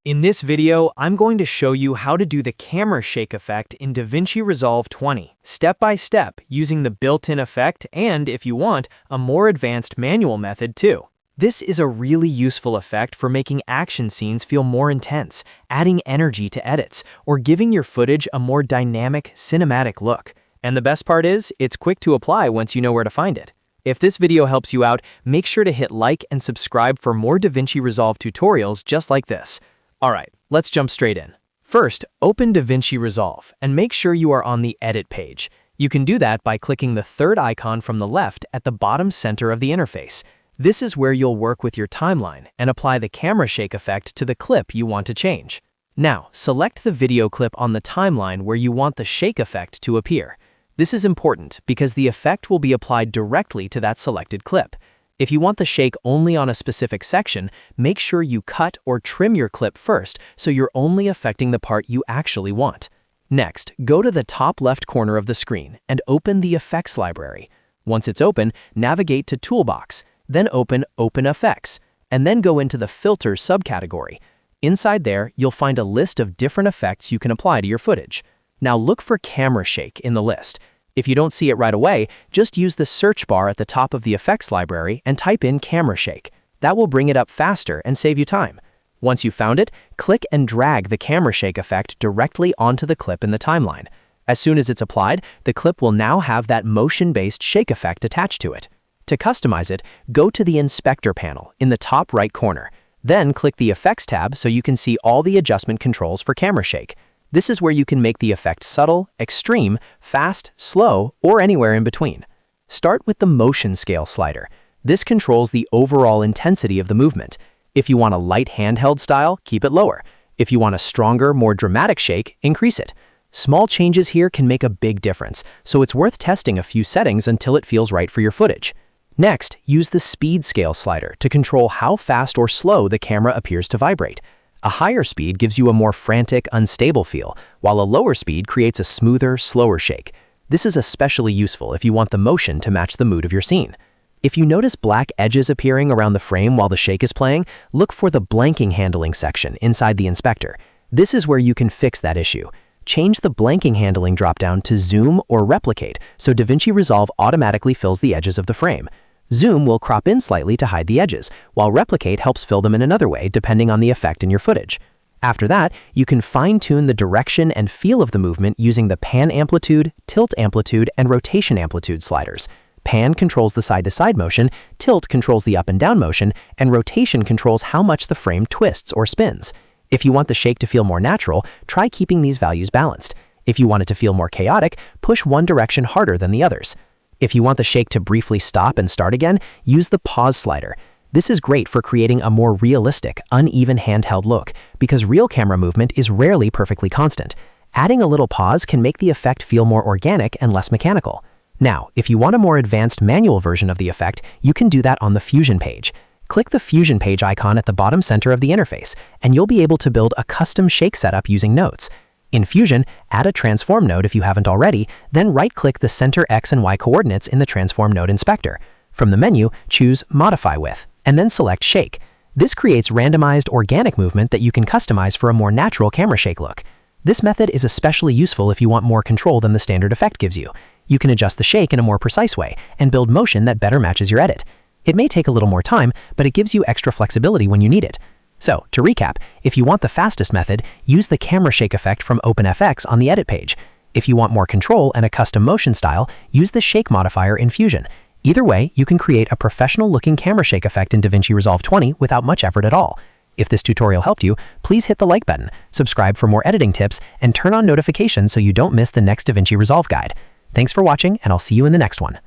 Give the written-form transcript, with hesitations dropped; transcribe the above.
In this video, I'm going to show you how to do the camera shake effect in DaVinci Resolve 20, step by step, using the built-in effect and, if you want, a more advanced manual method too. This is a really useful effect for making action scenes feel more intense, adding energy to edits, or giving your footage a more dynamic, cinematic look. And the best part is, it's quick to apply once you know where to find it. If this video helps you out, make sure to hit like and subscribe for more DaVinci Resolve tutorials just like this. Alright, let's jump straight in. First, open DaVinci Resolve and make sure you are on the Edit page. You can do that by clicking the third icon from the left at the bottom center of the interface. This is where you'll work with your timeline and apply the camera shake effect to the clip you want to change. Now, select the video clip on the timeline where you want the shake effect to appear. This is important because the effect will be applied directly to that selected clip. If you want the shake only on a specific section, make sure you cut or trim your clip first so you're only affecting the part you actually want. Next, go to the top left corner of the screen and open the Effects library. Once it's open, navigate to Toolbox, then open Open Effects, and then go into the Filters subcategory. Inside there, you'll find a list of different effects you can apply to your footage. Now look for Camera Shake in the list. If you don't see it right away, just use the search bar at the top of the Effects library and type in Camera Shake. That will bring it up faster and save you time. Once you've found it, click and drag the camera shake effect directly onto the clip in the timeline. As soon as it's applied, the clip will now have that motion-based shake effect attached to it. To customize it, go to the Inspector panel in the top right corner. Then click the Effects tab so you can see all the adjustment controls for camera shake. This is where you can make the effect subtle, extreme, fast, slow, or anywhere in between. Start with the motion scale slider. This controls the overall intensity of the movement. If you want a light handheld style, keep it lower. If you want a stronger, more dramatic shake, increase it. Small changes here can make a big difference, so it's worth testing a few settings until it feels right for your footage. Next, use the speed scale slider to control how fast or slow the camera appears to vibrate. A higher speed gives you a more frantic, unstable feel, while a lower speed creates a smoother, slower shake. This is especially useful if you want the motion to match the mood of your scene. If you notice black edges appearing around the frame while the shake is playing, look for the blanking handling section inside the inspector. This is where you can fix that issue. Change the blanking handling dropdown to Zoom or Replicate so DaVinci Resolve automatically fills the edges of the frame. Zoom will crop in slightly to hide the edges, while Replicate helps fill them in another way depending on the effect in your footage. After that, you can fine-tune the direction and feel of the movement using the Pan Amplitude, Tilt Amplitude, and Rotation Amplitude sliders. Pan controls the side-to-side motion, Tilt controls the up and down motion, and Rotation controls how much the frame twists or spins. If you want the shake to feel more natural, try keeping these values balanced. If you want it to feel more chaotic, push one direction harder than the others. If you want the shake to briefly stop and start again, use the pause slider. This is great for creating a more realistic, uneven handheld look because real camera movement is rarely perfectly constant. Adding a little pause can make the effect feel more organic and less mechanical. Now, if you want a more advanced manual version of the effect, you can do that on the Fusion page. Click the Fusion page icon at the bottom center of the interface, and you'll be able to build a custom shake setup using nodes. In Fusion, add a transform node if you haven't already, then right-click the center X and Y coordinates in the transform node inspector. From the menu, choose Modify With, and then select Shake. This creates randomized organic movement that you can customize for a more natural camera shake look. This method is especially useful if you want more control than the standard effect gives you. You can adjust the shake in a more precise way and build motion that better matches your edit. It may take a little more time, but it gives you extra flexibility when you need it. So, to recap, if you want the fastest method, use the camera shake effect from OpenFX on the Edit page. If you want more control and a custom motion style, use the shake modifier in Fusion. Either way, you can create a professional-looking camera shake effect in DaVinci Resolve 20 without much effort at all. If this tutorial helped you, please hit the like button, subscribe for more editing tips, and turn on notifications so you don't miss the next DaVinci Resolve guide. Thanks for watching, and I'll see you in the next one.